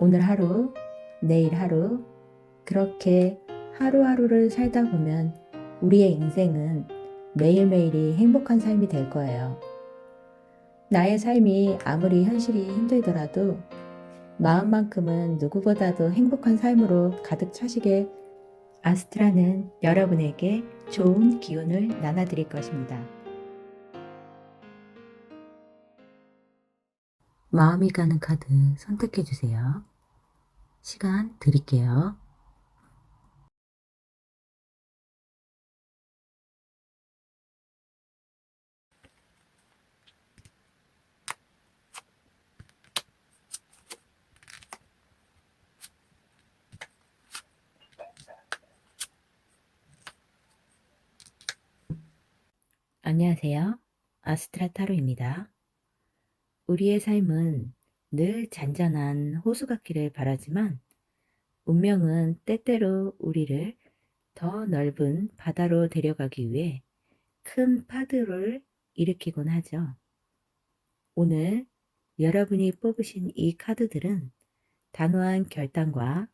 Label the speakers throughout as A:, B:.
A: 오늘 하루, 내일 하루, 그렇게 하루하루를 살다 보면 우리의 인생은 매일매일이 행복한 삶이 될 거예요. 나의 삶이 아무리 현실이 힘들더라도 마음만큼은 누구보다도 행복한 삶으로 가득 차시게 아스트라는 여러분에게 좋은 기운을 나눠드릴 것입니다. 마음이 가는 카드 선택해 주세요. 시간 드릴게요. 안녕하세요. 아스트라 타로입니다. 우리의 삶은 늘 잔잔한 호수 같기를 바라지만 운명은 때때로 우리를 더 넓은 바다로 데려가기 위해 큰 파도를 일으키곤 하죠. 오늘 여러분이 뽑으신 이 카드들은 단호한 결단과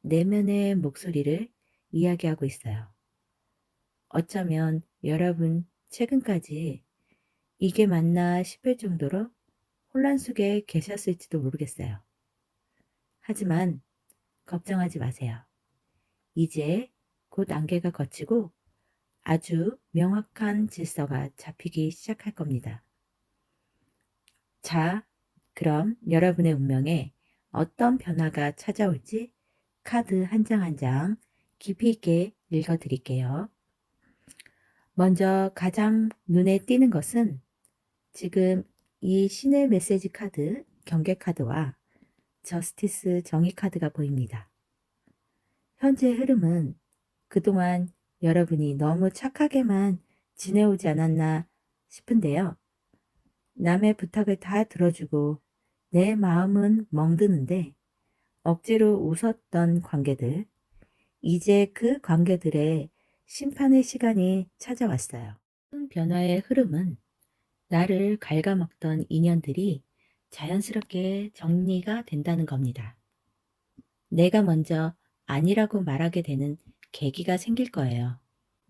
A: 내면의 목소리를 이야기하고 있어요. 어쩌면 여러분 최근까지 이게 맞나 싶을 정도로 혼란 속에 계셨을지도 모르겠어요. 하지만 걱정하지 마세요. 이제 곧 안개가 걷히고 아주 명확한 질서가 잡히기 시작할 겁니다. 자, 그럼 여러분의 운명에 어떤 변화가 찾아올지 카드 한 장 한 장 깊이 있게 읽어드릴게요. 먼저 가장 눈에 띄는 것은 지금 이 신의 메시지 카드, 경계 카드와 저스티스 정의 카드가 보입니다. 현재 흐름은 그동안 여러분이 너무 착하게만 지내오지 않았나 싶은데요. 남의 부탁을 다 들어주고 내 마음은 멍드는데 억지로 웃었던 관계들, 이제 그 관계들의 심판의 시간이 찾아왔어요. 큰 변화의 흐름은 나를 갉아먹던 인연들이 자연스럽게 정리가 된다는 겁니다. 내가 먼저 아니라고 말하게 되는 계기가 생길 거예요.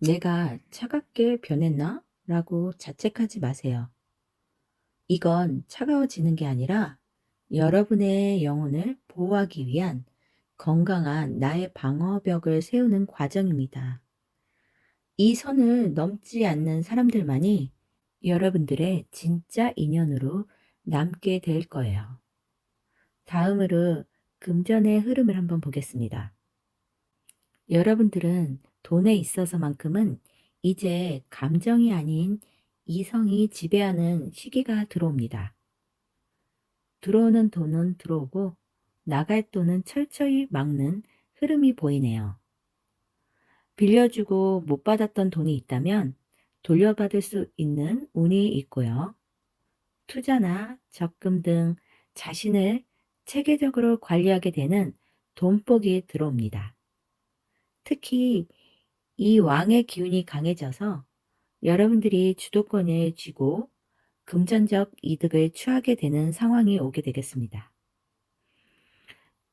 A: 내가 차갑게 변했나? 라고 자책하지 마세요. 이건 차가워지는 게 아니라 여러분의 영혼을 보호하기 위한 건강한 나의 방어벽을 세우는 과정입니다. 이 선을 넘지 않는 사람들만이 여러분들의 진짜 인연으로 남게 될 거예요. 다음으로 금전의 흐름을 한번 보겠습니다. 여러분들은 돈에 있어서만큼은 이제 감정이 아닌 이성이 지배하는 시기가 들어옵니다. 들어오는 돈은 들어오고 나갈 돈은 철저히 막는 흐름이 보이네요. 빌려주고 못 받았던 돈이 있다면 돌려받을 수 있는 운이 있고요. 투자나 적금 등 자신을 체계적으로 관리하게 되는 돈복이 들어옵니다. 특히 이 왕의 기운이 강해져서 여러분들이 주도권을 쥐고 금전적 이득을 취하게 되는 상황이 오게 되겠습니다.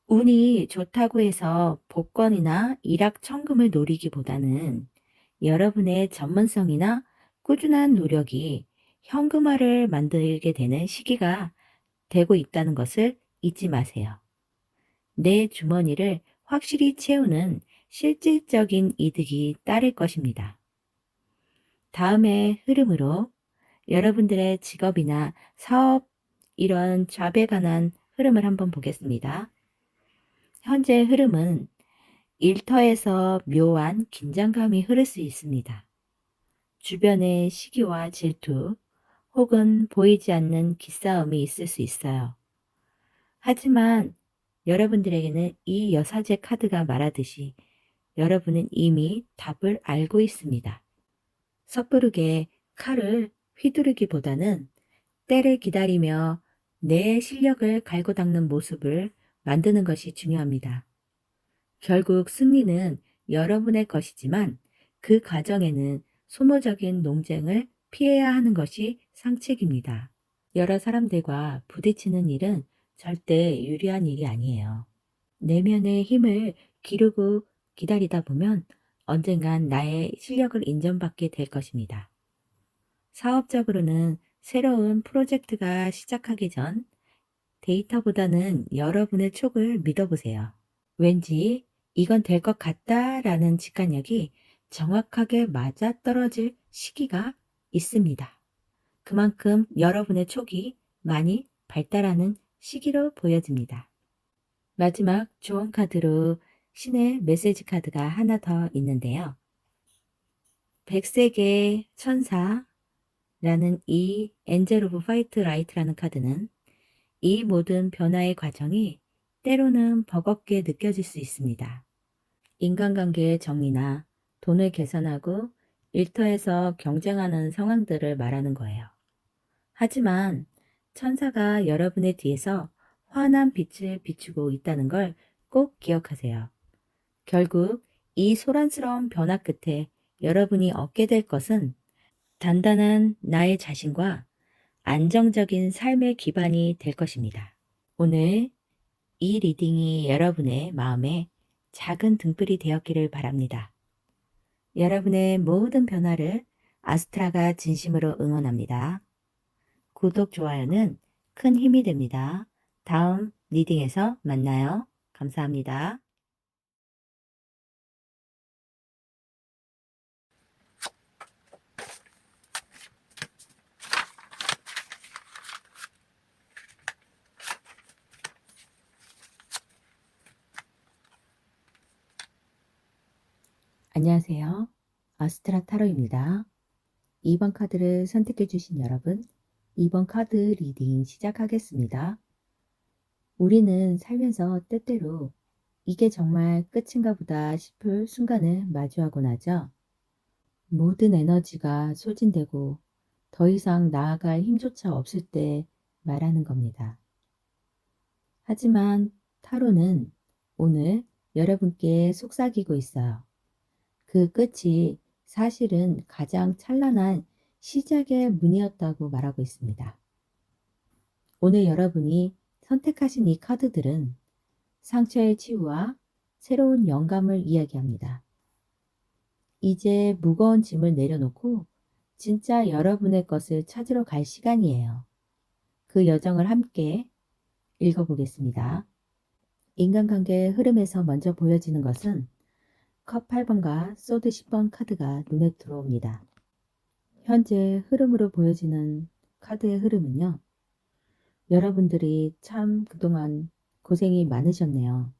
A: 운이 좋다고 해서 복권이나 일확천금을 노리기보다는 여러분의 전문성이나 꾸준한 노력이 현금화를 만들게 되는 시기가 되고 있다는 것을 잊지 마세요. 내 주머니를 확실히 채우는 실질적인 이득이 따를 것입니다. 다음의 흐름으로 여러분들의 직업이나 사업 이런 잡에 관한 흐름을 한번 보겠습니다. 현재 흐름은 일터에서 묘한 긴장감이 흐를 수 있습니다. 주변의 시기와 질투 혹은 보이지 않는 기싸움이 있을 수 있어요. 하지만 여러분들에게는 이 여사제 카드가 말하듯이 여러분은 이미 답을 알고 있습니다. 섣부르게 칼을 휘두르기보다는 때를 기다리며 내 실력을 갈고 닦는 모습을 만드는 것이 중요합니다. 결국 승리는 여러분의 것이지만 그 과정에는 소모적인 논쟁을 피해야 하는 것이 상책입니다. 여러 사람들과 부딪히는 일은 절대 유리한 일이 아니에요. 내면의 힘을 기르고 기다리다 보면 언젠간 나의 실력을 인정받게 될 것입니다. 사업적으로는 새로운 프로젝트가 시작하기 전 데이터보다는 여러분의 촉을 믿어보세요. 왠지 이건 될 것 같다라는 직관력이 정확하게 맞아떨어질 시기가 있습니다. 그만큼 여러분의 촉이 많이 발달하는 시기로 보여집니다. 마지막 조언 카드로 신의 메시지 카드가 하나 더 있는데요. 백색의 천사라는 이 엔젤 오브 파이트 라이트라는 카드는 이 모든 변화의 과정이 때로는 버겁게 느껴질 수 있습니다. 인간관계의 정의나 돈을 계산하고 일터에서 경쟁하는 상황들을 말하는 거예요. 하지만 천사가 여러분의 뒤에서 환한 빛을 비추고 있다는 걸 꼭 기억하세요. 결국 이 소란스러운 변화 끝에 여러분이 얻게 될 것은 단단한 나의 자신과 안정적인 삶의 기반이 될 것입니다. 오늘 이 리딩이 여러분의 마음에 작은 등불이 되었기를 바랍니다. 여러분의 모든 변화를 아스트라가 진심으로 응원합니다. 구독, 좋아요는 큰 힘이 됩니다. 다음 리딩에서 만나요. 감사합니다. 안녕하세요. 아스트라 타로입니다. 2번 카드를 선택해 주신 여러분, 2번 카드 리딩 시작하겠습니다. 우리는 살면서 때때로 이게 정말 끝인가 보다 싶을 순간을 마주하곤 하죠. 모든 에너지가 소진되고 더 이상 나아갈 힘조차 없을 때 말하는 겁니다. 하지만 타로는 오늘 여러분께 속삭이고 있어요. 그 끝이 사실은 가장 찬란한 시작의 문이었다고 말하고 있습니다. 오늘 여러분이 선택하신 이 카드들은 상처의 치유와 새로운 영감을 이야기합니다. 이제 무거운 짐을 내려놓고 진짜 여러분의 것을 찾으러 갈 시간이에요. 그 여정을 함께 읽어보겠습니다. 인간관계의 흐름에서 먼저 보여지는 것은 컵 8번과 소드 10번 카드가 눈에 들어옵니다. 현재 흐름으로 보여지는 카드의 흐름은요. 여러분들이 참 그동안 고생이 많으셨네요.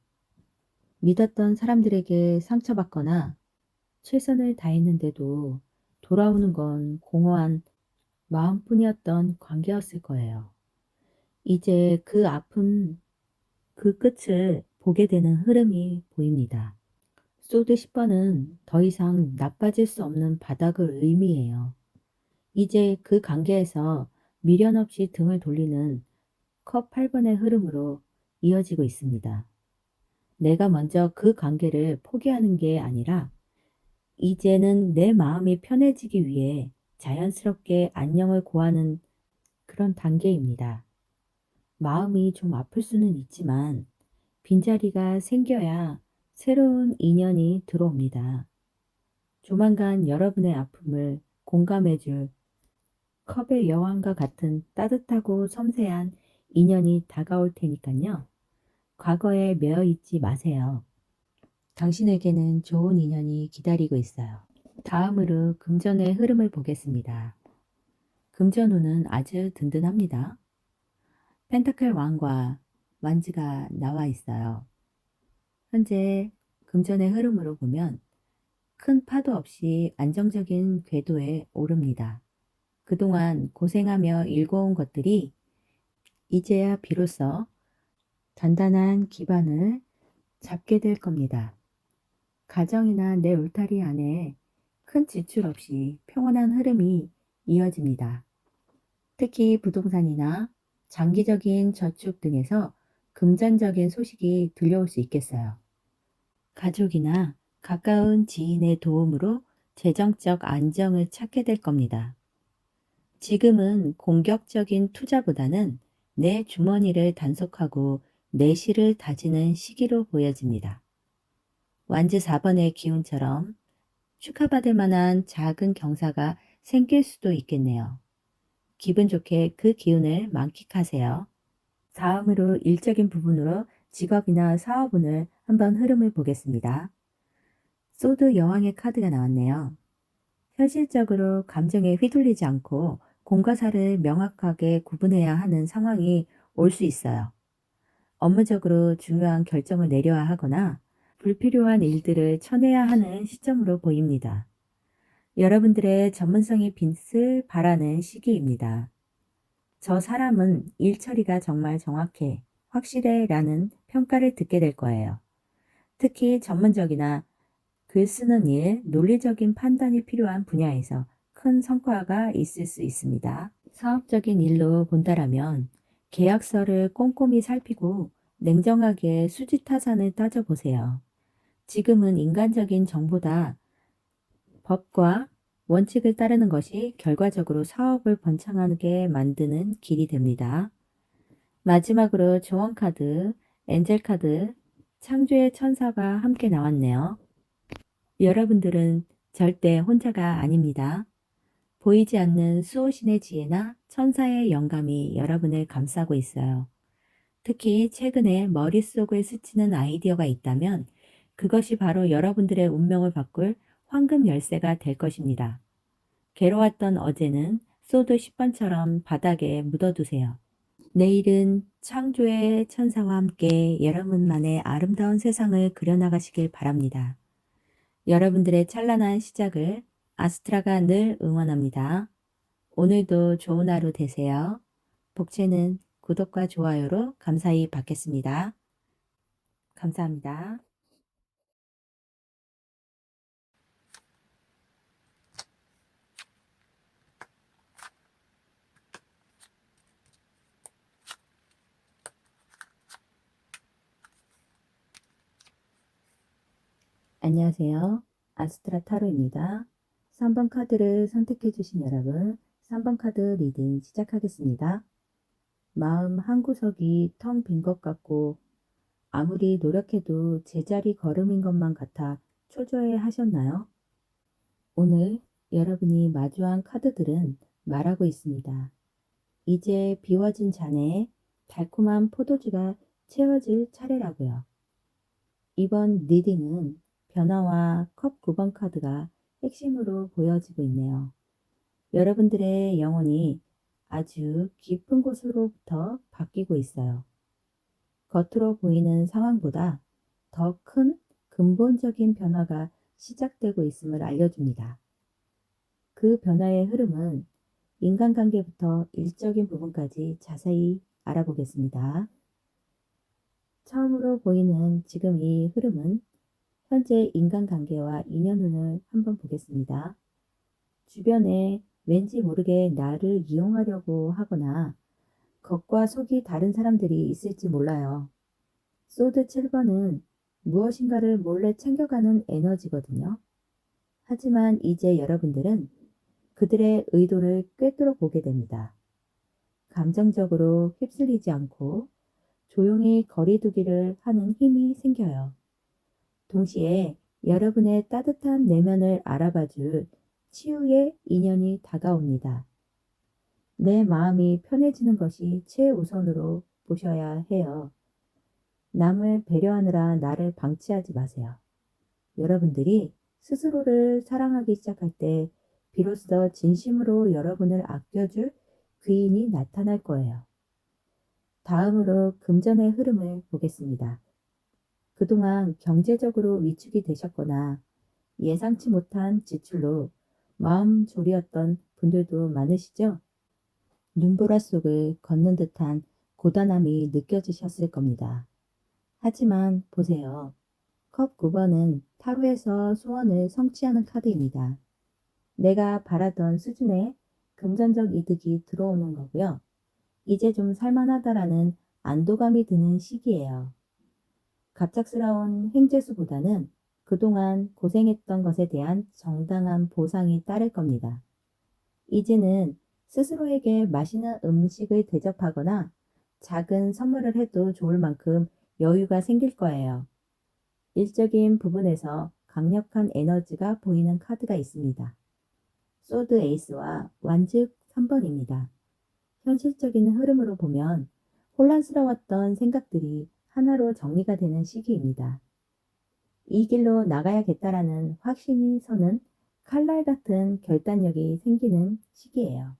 A: 믿었던 사람들에게 상처받거나 최선을 다했는데도 돌아오는 건 공허한 마음뿐이었던 관계였을 거예요. 이제 그 아픈 그 끝을 보게 되는 흐름이 보입니다. 소드 10번은 더 이상 나빠질 수 없는 바닥을 의미해요. 이제 그 관계에서 미련 없이 등을 돌리는 컵 8번의 흐름으로 이어지고 있습니다. 내가 먼저 그 관계를 포기하는 게 아니라 이제는 내 마음이 편해지기 위해 자연스럽게 안녕을 고하는 그런 단계입니다. 마음이 좀 아플 수는 있지만 빈자리가 생겨야 새로운 인연이 들어옵니다. 조만간 여러분의 아픔을 공감해줄 컵의 여왕과 같은 따뜻하고 섬세한 인연이 다가올 테니까요. 과거에 매여 있지 마세요. 당신에게는 좋은 인연이 기다리고 있어요. 다음으로 금전의 흐름을 보겠습니다. 금전운은 아주 든든합니다. 펜타클 왕과 완즈가 나와 있어요. 현재 금전의 흐름으로 보면 큰 파도 없이 안정적인 궤도에 오릅니다. 그동안 고생하며 일궈온 것들이 이제야 비로소 단단한 기반을 잡게 될 겁니다. 가정이나 내 울타리 안에 큰 지출 없이 평온한 흐름이 이어집니다. 특히 부동산이나 장기적인 저축 등에서 금전적인 소식이 들려올 수 있겠어요. 가족이나 가까운 지인의 도움으로 재정적 안정을 찾게 될 겁니다. 지금은 공격적인 투자보다는 내 주머니를 단속하고 내실을 다지는 시기로 보여집니다. 완즈 4번의 기운처럼 축하받을 만한 작은 경사가 생길 수도 있겠네요. 기분 좋게 그 기운을 만끽하세요. 다음으로 일적인 부분으로 직업이나 사업운을 한번 흐름을 보겠습니다. 소드 여왕의 카드가 나왔네요. 현실적으로 감정에 휘둘리지 않고 공과 사를 명확하게 구분해야 하는 상황이 올 수 있어요. 업무적으로 중요한 결정을 내려야 하거나 불필요한 일들을 쳐내야 하는 시점으로 보입니다. 여러분들의 전문성이 빛을 발하는 시기입니다. 저 사람은 일 처리가 정말 정확해, 확실해 라는 평가를 듣게 될 거예요. 특히 전문적이나 글 쓰는 일, 논리적인 판단이 필요한 분야에서 큰 성과가 있을 수 있습니다. 사업적인 일로 본다라면 계약서를 꼼꼼히 살피고 냉정하게 수지타산을 따져보세요. 지금은 인간적인 정보다 법과 원칙을 따르는 것이 결과적으로 사업을 번창하게 만드는 길이 됩니다. 마지막으로 조언카드, 엔젤카드, 창조의 천사가 함께 나왔네요. 여러분들은 절대 혼자가 아닙니다. 보이지 않는 수호신의 지혜나 천사의 영감이 여러분을 감싸고 있어요. 특히 최근에 머릿속을 스치는 아이디어가 있다면 그것이 바로 여러분들의 운명을 바꿀 황금 열쇠가 될 것입니다. 괴로웠던 어제는 소드 10번처럼 바닥에 묻어두세요. 내일은 창조의 천사와 함께 여러분만의 아름다운 세상을 그려나가시길 바랍니다. 여러분들의 찬란한 시작을 아스트라가 늘 응원합니다. 오늘도 좋은 하루 되세요. 복채는 구독과 좋아요로 감사히 받겠습니다. 감사합니다. 안녕하세요. 아스트라 타로입니다. 3번 카드를 선택해 주신 여러분, 3번 카드 리딩 시작하겠습니다. 마음 한구석이 텅 빈 것 같고 아무리 노력해도 제자리 걸음인 것만 같아 초조해 하셨나요? 오늘 여러분이 마주한 카드들은 말하고 있습니다. 이제 비워진 잔에 달콤한 포도주가 채워질 차례라고요. 이번 리딩은 변화와 컵 9번 카드가 핵심으로 보여지고 있네요. 여러분들의 영혼이 아주 깊은 곳으로부터 바뀌고 있어요. 겉으로 보이는 상황보다 더 큰 근본적인 변화가 시작되고 있음을 알려줍니다. 그 변화의 흐름은 인간관계부터 일적인 부분까지 자세히 알아보겠습니다. 처음으로 보이는 지금 이 흐름은 현재 인간관계와 인연운을 한번 보겠습니다. 주변에 왠지 모르게 나를 이용하려고 하거나 겉과 속이 다른 사람들이 있을지 몰라요. 소드 7번은 무엇인가를 몰래 챙겨가는 에너지거든요. 하지만 이제 여러분들은 그들의 의도를 꿰뚫어 보게 됩니다. 감정적으로 휩쓸리지 않고 조용히 거리두기를 하는 힘이 생겨요. 동시에 여러분의 따뜻한 내면을 알아봐줄 치유의 인연이 다가옵니다. 내 마음이 편해지는 것이 최우선으로 보셔야 해요. 남을 배려하느라 나를 방치하지 마세요. 여러분들이 스스로를 사랑하기 시작할 때 비로소 진심으로 여러분을 아껴줄 귀인이 나타날 거예요. 다음으로 금전의 흐름을 보겠습니다. 그동안 경제적으로 위축이 되셨거나 예상치 못한 지출로 마음 졸이었던 분들도 많으시죠? 눈보라 속을 걷는 듯한 고단함이 느껴지셨을 겁니다. 하지만 보세요. 컵 9번은 타로에서 소원을 성취하는 카드입니다. 내가 바라던 수준의 금전적 이득이 들어오는 거고요. 이제 좀 살만하다라는 안도감이 드는 시기예요. 갑작스러운 횡재수보다는 그동안 고생했던 것에 대한 정당한 보상이 따를 겁니다. 이제는 스스로에게 맛있는 음식을 대접하거나 작은 선물을 해도 좋을 만큼 여유가 생길 거예요. 일적인 부분에서 강력한 에너지가 보이는 카드가 있습니다. 소드 에이스와 완즉 3번입니다. 현실적인 흐름으로 보면 혼란스러웠던 생각들이 하나로 정리가 되는 시기입니다. 이 길로 나가야겠다라는 확신이 서는 칼날 같은 결단력이 생기는 시기예요.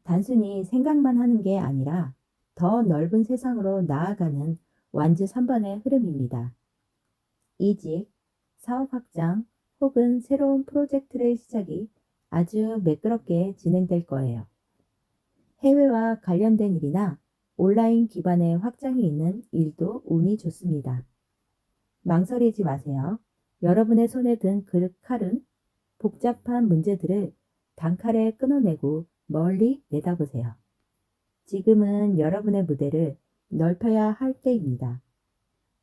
A: 단순히 생각만 하는 게 아니라 더 넓은 세상으로 나아가는 완즈 3번의 흐름입니다. 이직, 사업 확장 혹은 새로운 프로젝트의 시작이 아주 매끄럽게 진행될 거예요. 해외와 관련된 일이나 온라인 기반의 확장이 있는 일도 운이 좋습니다. 망설이지 마세요. 여러분의 손에 든 그 칼은 복잡한 문제들을 단칼에 끊어내고 멀리 내다보세요. 지금은 여러분의 무대를 넓혀야 할 때입니다.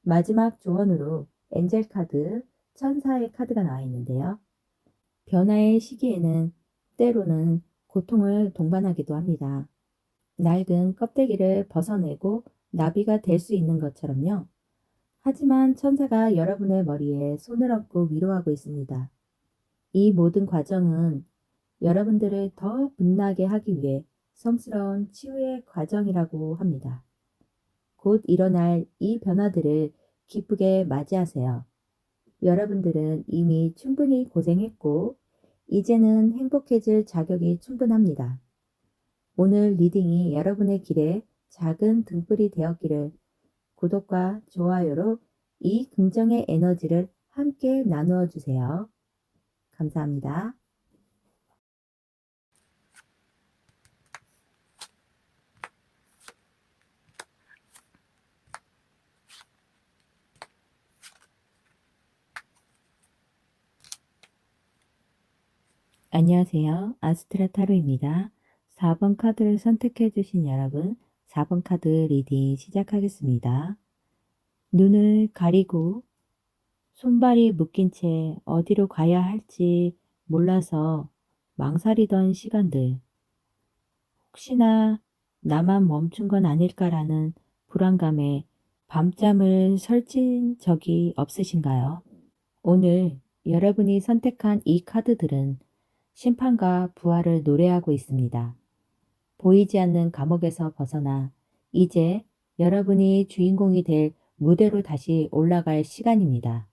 A: 마지막 조언으로 엔젤 카드, 천사의 카드가 나와 있는데요. 변화의 시기에는 때로는 고통을 동반하기도 합니다. 낡은 껍데기를 벗어내고 나비가 될 수 있는 것처럼요. 하지만 천사가 여러분의 머리에 손을 얹고 위로하고 있습니다. 이 모든 과정은 여러분들을 더 빛나게 하기 위해 성스러운 치유의 과정이라고 합니다. 곧 일어날 이 변화들을 기쁘게 맞이하세요. 여러분들은 이미 충분히 고생했고 이제는 행복해질 자격이 충분합니다. 오늘 리딩이 여러분의 길에 작은 등불이 되었기를 구독과 좋아요로 이 긍정의 에너지를 함께 나누어 주세요. 감사합니다. 안녕하세요. 아스트라 타로입니다. 4번 카드를 선택해 주신 여러분, 4번 카드 리딩 시작하겠습니다. 눈을 가리고 손발이 묶인 채 어디로 가야 할지 몰라서 망설이던 시간들, 혹시나 나만 멈춘 건 아닐까라는 불안감에 밤잠을 설친 적이 없으신가요? 오늘 여러분이 선택한 이 카드들은 심판과 부활을 노래하고 있습니다. 보이지 않는 감옥에서 벗어나 이제 여러분이 주인공이 될 무대로 다시 올라갈 시간입니다.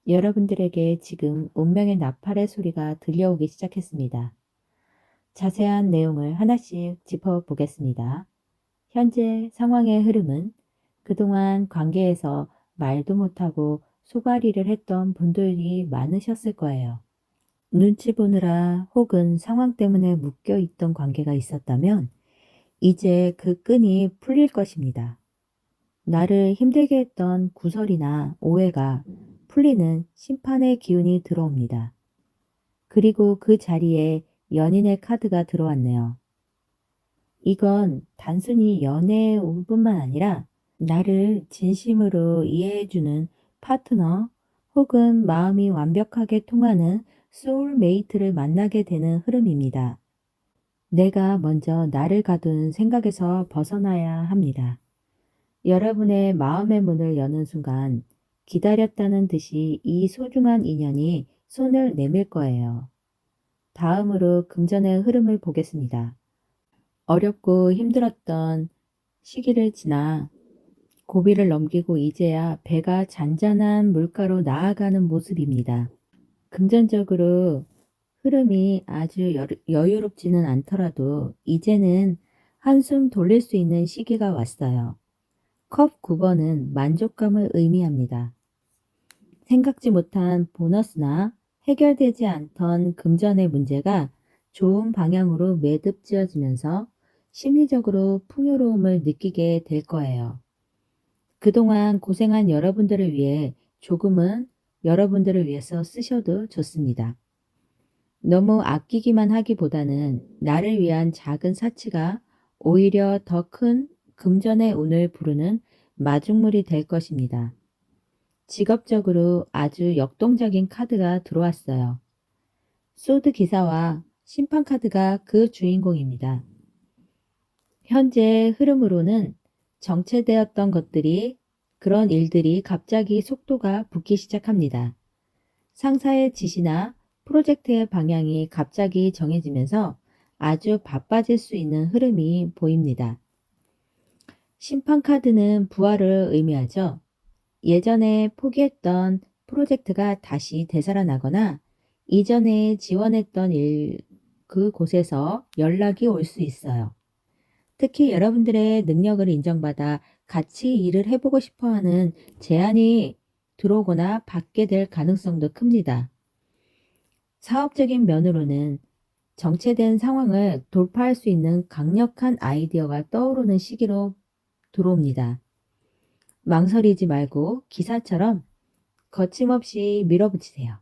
A: 여러분들에게 지금 운명의 나팔의 소리가 들려오기 시작했습니다. 자세한 내용을 하나씩 짚어보겠습니다. 현재 상황의 흐름은 그동안 관계에서 말도 못하고 소갈이를 했던 분들이 많으셨을 거예요. 눈치 보느라 혹은 상황 때문에 묶여 있던 관계가 있었다면 이제 그 끈이 풀릴 것입니다. 나를 힘들게 했던 구설이나 오해가 풀리는 심판의 기운이 들어옵니다. 그리고 그 자리에 연인의 카드가 들어왔네요. 이건 단순히 연애의 운뿐만 아니라 나를 진심으로 이해해주는 파트너 혹은 마음이 완벽하게 통하는 소울메이트를 만나게 되는 흐름입니다. 내가 먼저 나를 가둔 생각에서 벗어나야 합니다. 여러분의 마음의 문을 여는 순간 기다렸다는 듯이 이 소중한 인연이 손을 내밀 거예요. 다음으로 금전의 흐름을 보겠습니다. 어렵고 힘들었던 시기를 지나 고비를 넘기고 이제야 배가 잔잔한 물가로 나아가는 모습입니다. 금전적으로 흐름이 아주 여유롭지는 않더라도 이제는 한숨 돌릴 수 있는 시기가 왔어요. 컵 9번은 만족감을 의미합니다. 생각지 못한 보너스나 해결되지 않던 금전의 문제가 좋은 방향으로 매듭지어지면서 심리적으로 풍요로움을 느끼게 될 거예요. 그동안 고생한 여러분들을 위해 조금은 여러분들을 위해서 쓰셔도 좋습니다. 너무 아끼기만 하기보다는 나를 위한 작은 사치가 오히려 더 큰 금전의 운을 부르는 마중물이 될 것입니다. 직업적으로 아주 역동적인 카드가 들어왔어요. 소드 기사와 심판 카드가 그 주인공입니다. 현재 흐름으로는 정체되었던 그런 일들이 갑자기 속도가 붙기 시작합니다. 상사의 지시나 프로젝트의 방향이 갑자기 정해지면서 아주 바빠질 수 있는 흐름이 보입니다. 심판카드는 부활을 의미하죠. 예전에 포기했던 프로젝트가 다시 되살아나거나 이전에 지원했던 그곳에서 연락이 올 수 있어요. 특히 여러분들의 능력을 인정받아 같이 일을 해보고 싶어 하는 제안이 들어오거나 받게 될 가능성도 큽니다. 사업적인 면으로는 정체된 상황을 돌파할 수 있는 강력한 아이디어가 떠오르는 시기로 들어옵니다. 망설이지 말고 기사처럼 거침없이 밀어붙이세요.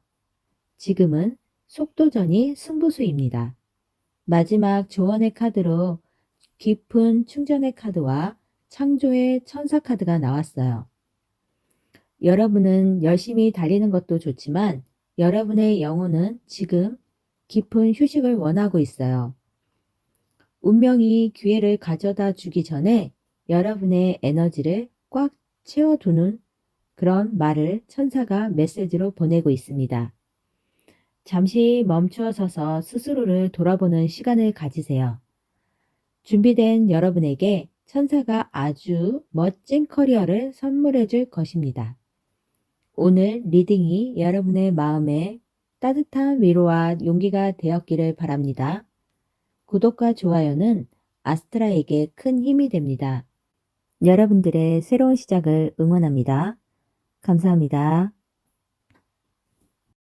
A: 지금은 속도전이 승부수입니다. 마지막 조언의 카드로 깊은 충전의 카드와 창조의 천사 카드가 나왔어요. 여러분은 열심히 달리는 것도 좋지만 여러분의 영혼은 지금 깊은 휴식을 원하고 있어요. 운명이 기회를 가져다 주기 전에 여러분의 에너지를 꽉 채워두는 그런 말을 천사가 메시지로 보내고 있습니다. 잠시 멈추어 서서 스스로를 돌아보는 시간을 가지세요. 준비된 여러분에게 천사가 아주 멋진 커리어를 선물해 줄 것입니다. 오늘 리딩이 여러분의 마음에 따뜻한 위로와 용기가 되었기를 바랍니다. 구독과 좋아요는 아스트라에게 큰 힘이 됩니다. 여러분들의 새로운 시작을 응원합니다. 감사합니다.